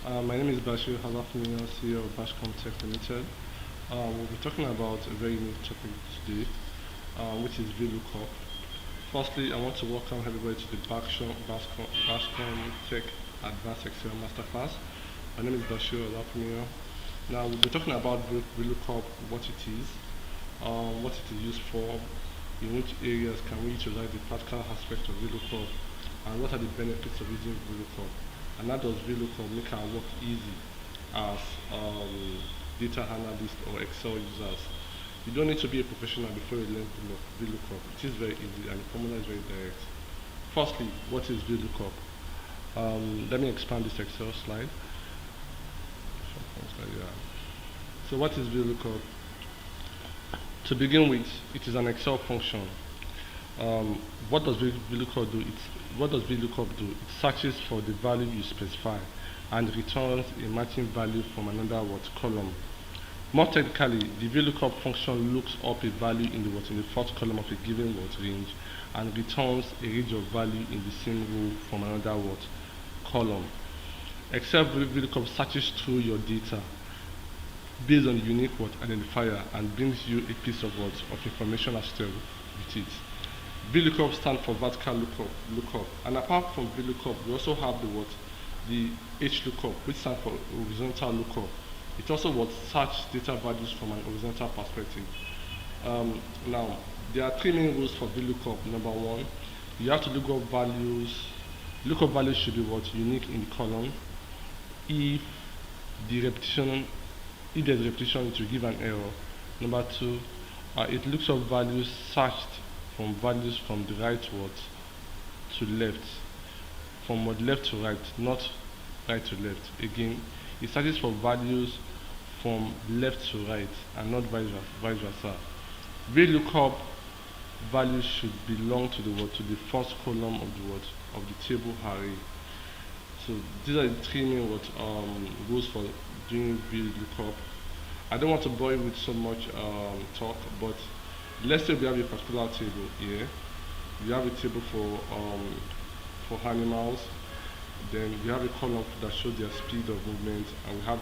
My name is Bashcom, CEO of Bashcom Tech Limited. We'll be talking about a very new topic today, which is Vlookup. Firstly, I want to welcome everybody to the Bashcom Tech Advanced Excel Masterclass. My name is Bashcom. Now, we'll be talking about Vlookup, what it is, what it is used for, in which areas can we utilize the practical aspect of Vlookup, and what are the benefits of using Vlookup. And that does Vlookup make our work easy as data analysts or Excel users. You don't need to be a professional before you learn Vlookup. It is very easy and the formula is very direct. Firstly, what is Vlookup? Let me expand this Excel slide. So what is Vlookup? To begin with, it is an Excel function. What does Vlookup do? It searches for the value you specify and returns a matching value from another column. More technically, the Vlookup function looks up a value in the first column of a given range and returns a range of value in the same row from another column. Excel Vlookup searches through your data based on the unique identifier and brings you a piece of information associated with it. Vlookup stands for vertical lookup, and apart from Vlookup, we also have the HLOOKUP, which stands for horizontal lookup. It also search data values from an horizontal perspective. Now, there are three main rules for Vlookup. Number one, you have to look up values. Lookup values should be unique in the column. If there's repetition, it will give an error. Number two, it looks up values searched from the right to left, from left to right, not right to left. Again, it searches for values from left to right and not vice versa. Vlookup values should belong to the first column of the table array. So these are the three main rules for doing Vlookup. I don't want to bore you with so much talk, but let's say we have a particular table here. We have a table for animals. Then we have a column that shows their speed of movement, and we have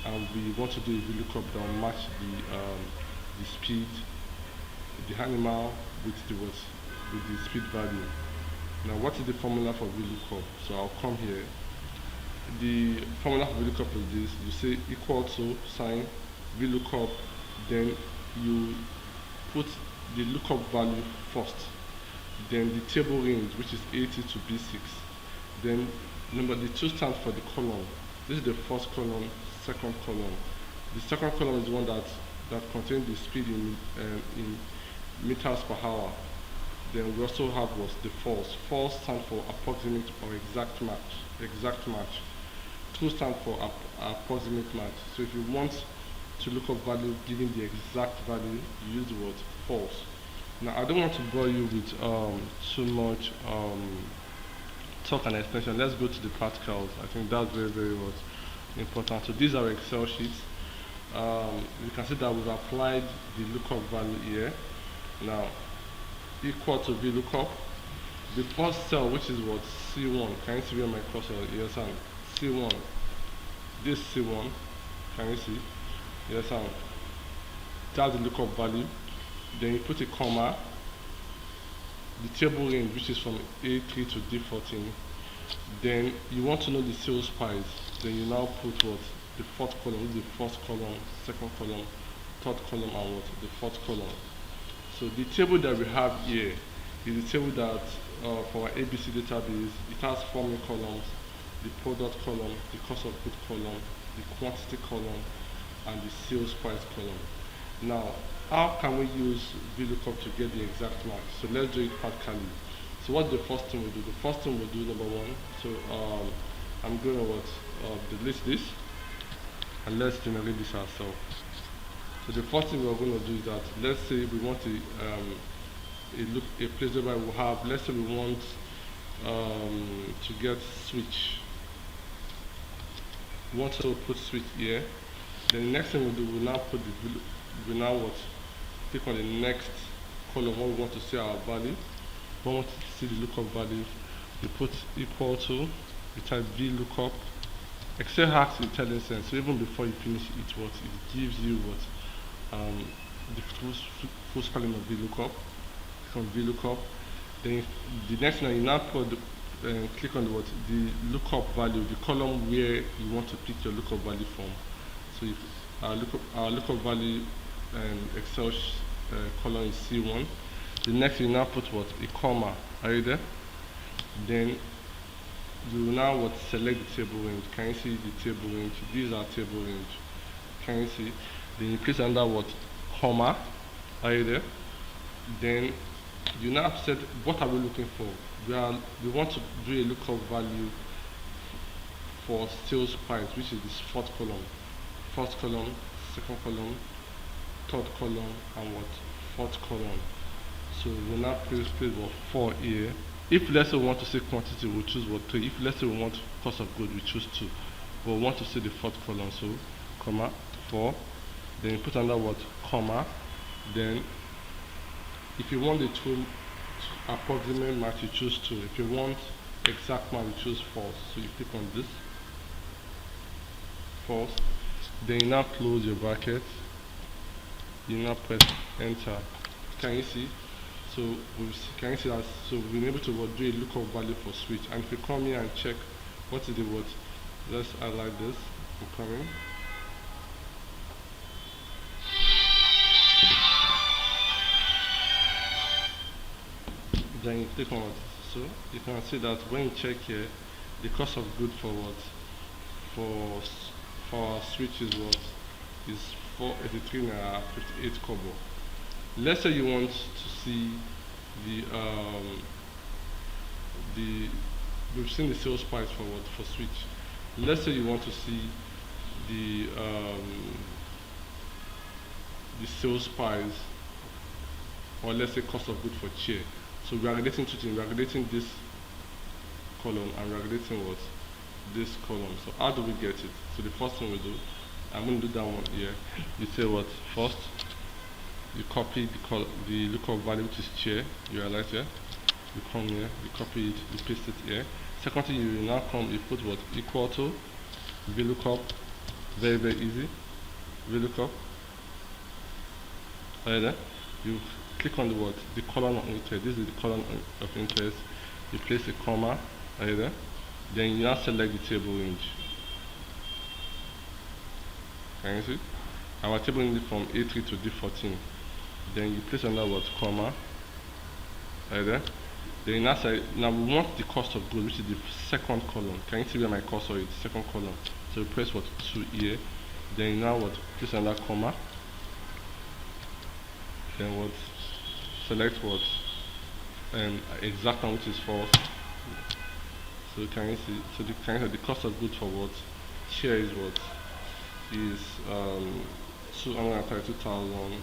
and we want to do a Vlookup that will match the speed, the animal with the speed value. Now, what is the formula for Vlookup? So I'll come here. The formula for Vlookup is this: you say equal to sign Vlookup, then you put the lookup value first, then the table range, which is 80 to B6. Then the 2 stands for the column. This is the first column, second column. The second column is the one that contains the speed in meters per hour. Then we also have the false. False stands for approximate or exact match. 2 stands for approximate match. So if you want to look up value giving the exact value, you use the word false. Now, I don't want to bore you with too much talk and explanation. Let's go to the practicals. I think that's very, very important. So these are Excel sheets. You can see that we've applied the lookup value here. Now, equal to Vlookup. The first cell, which is C1. Can you see where my cursor is? Yes, and C1. This C1. Can you see? Yes, and that's the lookup value. Then you put a comma. The table range, which is from A3 to D14. Then you want to know the sales price. Then you now put the fourth column, the first column, second column, third column, and the fourth column. So the table that we have here is the table that for our ABC database, it has 4 main columns: the product column, the cost of goods column, the quantity column, and the sales price column. Now, how can we use Vlookup to get the exact match? So let's do it practically. So what's the first thing we'll do? The first thing we'll do, number one, so I'm going to delete this, and let's generate this ourselves. So the first thing we're going to do is that, let's say we want a place where we have, let's say we want to get switch. We want to put switch here. Then the next thing we'll do, we'll now put click on the next column where we want to see our value. We want to see the lookup value. We put equal to, we type Vlookup, Excel hacks intelligence. So even before you finish it, what it gives you what the full spelling of VLOOKUP. Click on VLOOKUP. Then the next one you now put click on the lookup value, the column where you want to pick your lookup value from. So if our lookup value Excel column is C1. The next you now put what a comma. Are you there? Then you will now what select the table range. Can you see the table range? These are table range. Can you see? Then you place under what comma. Are you there? Then you now set what are we looking for. We want to do a lookup value for sales price, which is this fourth column. First column, second column, third column, and what fourth column. So we'll now place what 4 here. If let's say we want to say quantity, we'll choose what 3. If let's say we want cost of goods, we choose 2. But we want to see the fourth column, so comma 4. Then you put under what comma. Then if you want the two approximate match, you choose 2. If you want exact match, you choose false. So you click on this false. Then you now close your bracket. You now press enter. Can you see? So can you see that? So we've been able to do a lookup value for switch. And if you come here and check what is the word, let's highlight this. I'm coming. Then you click on it. So you can see that when you check here, the cost of good for what for our switch is what is 483 naira 58 kobo. Let's say you want to see we've seen the sales price for what for switch. Let's say you want to see the sales price, or let's say cost of good for chair. So we are relating two things. We are relating this column and we are relating what this column. So how do we get it? So the first thing we do, I'm going to do that one here. You say what first. You copy the lookup value, which is chair. You highlight here. You come here. You copy it. You paste it here. Second thing, you will now come. You put what equal to VLOOKUP. Very easy. VLOOKUP. Right there. You click on the column of interest. This is the column of interest. You place a comma right there. Then you now select the table range. Can you see? Our table range from A3 to D14. Then you place another word comma right there. Then you now say now we want the cost of goods, which is the second column. Can you see where my cursor is? Second column. So you press what 2 here. Then you now what place another comma. Then what select what exact one, which is false. So can you see? So the cost of goods for what chair is what is 232,000.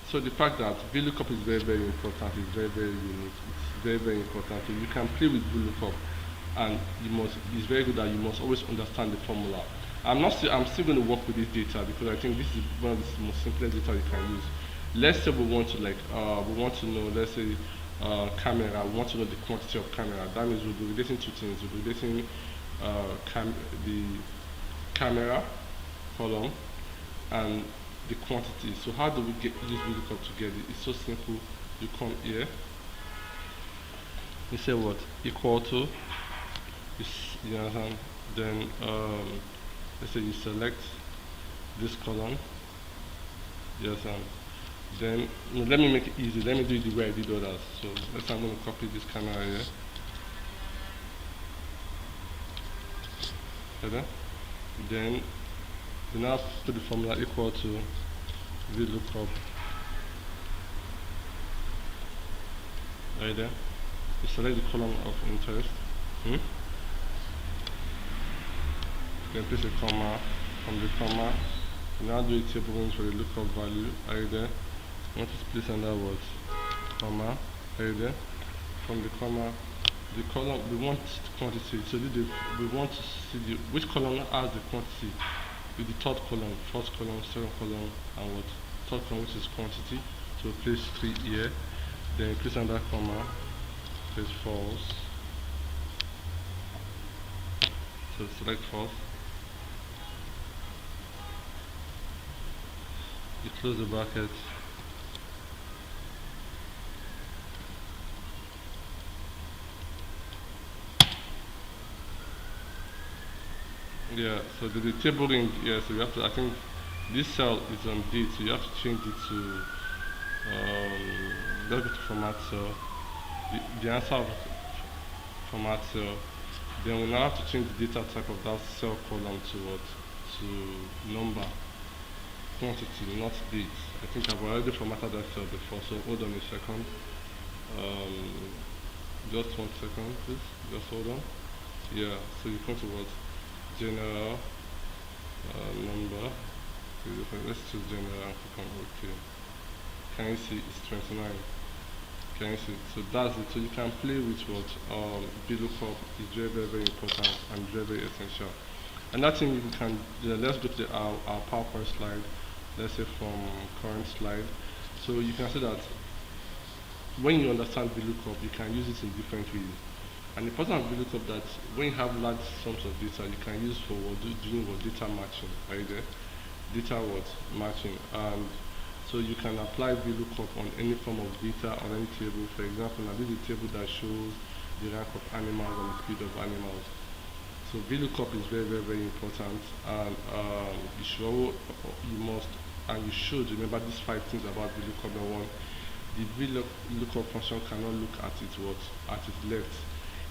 So the fact that VLOOKUP is very important is very unique. It's very important. So you can play with VLOOKUP, and it's very good that you must always understand the formula. I'm still going to work with this data because I think this is one of the most simplest data you can use. Let's say we want to know, let's say camera. We want to know the quantity of camera. That means we'll be relating two things. We'll be relating the camera column and the quantity. So how do we use VLOOKUP to get it? It's so simple. You come here. You say what equal to. You understand? Then let's say you select this column. You understand? Then let me make it easy. Let me do it the way I did others. So let's say I'm going to copy this camera here. Okay? Then we now put the formula equal to VLOOKUP right there. You select the column of interest. Then place a comma. From the comma, you now do a table range for the lookup value right there. You want to place another word comma right there. From the comma, the column we want quantity. So we want to see which column has the quantity. With the third column, first column, second column, and what third column, which is quantity. So place 3 here. Then place another comma. Place false. So select false. You close the bracket. Yeah, so the tabling, yeah, so you have to, I think this cell is on date, so you have to change it to, let's go to format cell, the answer of format cell. Then we now have to change the data type of that cell column to what? To number, quantity, not date. I think I've already formatted that cell before, so hold on a second. Just 1 second, please. Just hold on. Yeah, so you come to what? General number. Okay, let's choose general and click on OK. Can you see it's 29? Can you see? So that's it. So you can play with what VLOOKUP is very important and very essential. Another thing you can, let's go to our PowerPoint slide. Let's say from current slide. So you can see that when you understand VLOOKUP, you can use it in different ways. And the important of VLOOKUP that when you have large sums of data, you can use for doing what data matching, right there, data what matching, and so you can apply VLOOKUP on any form of data on any table. For example, now this is a table that shows the rank of animals and the speed of animals. So VLOOKUP is very important, and you should remember these 5 things about VLOOKUP. Number 1, the VLOOKUP function cannot look at its left.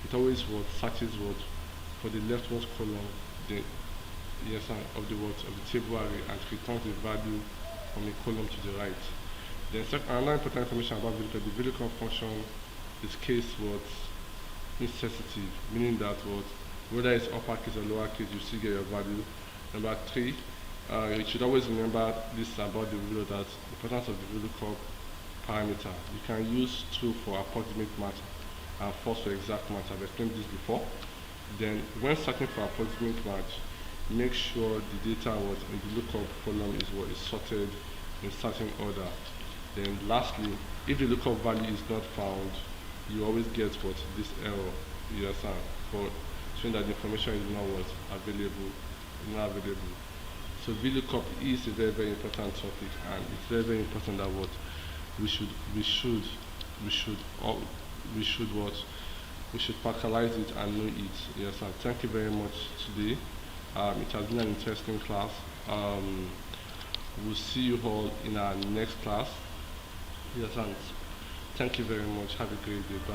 It always searches for the leftmost column, of the table array, and returns the value from a column to the right. Then another important information about VLOOKUP: the VLOOKUP function is case insensitive, meaning that whether it's uppercase or lowercase, you still get your value. Number 3, you should always remember this about the VLOOKUP, that the importance of the VLOOKUP parameter. You can use true for approximate match and false for exact match. I've explained this before. Then when searching for approximate match, make sure the data in the lookup column is sorted in certain order. Then lastly, if the lookup value is not found, you always get this error, you understand, for showing that the information is not available. So VLOOKUP is a very important topic, and it's very important that we should practicalize it and know it. Yes, and thank you very much today. It has been an interesting class. We'll see you all in our next class. Yes, and thank you very much. Have a great day. Bye.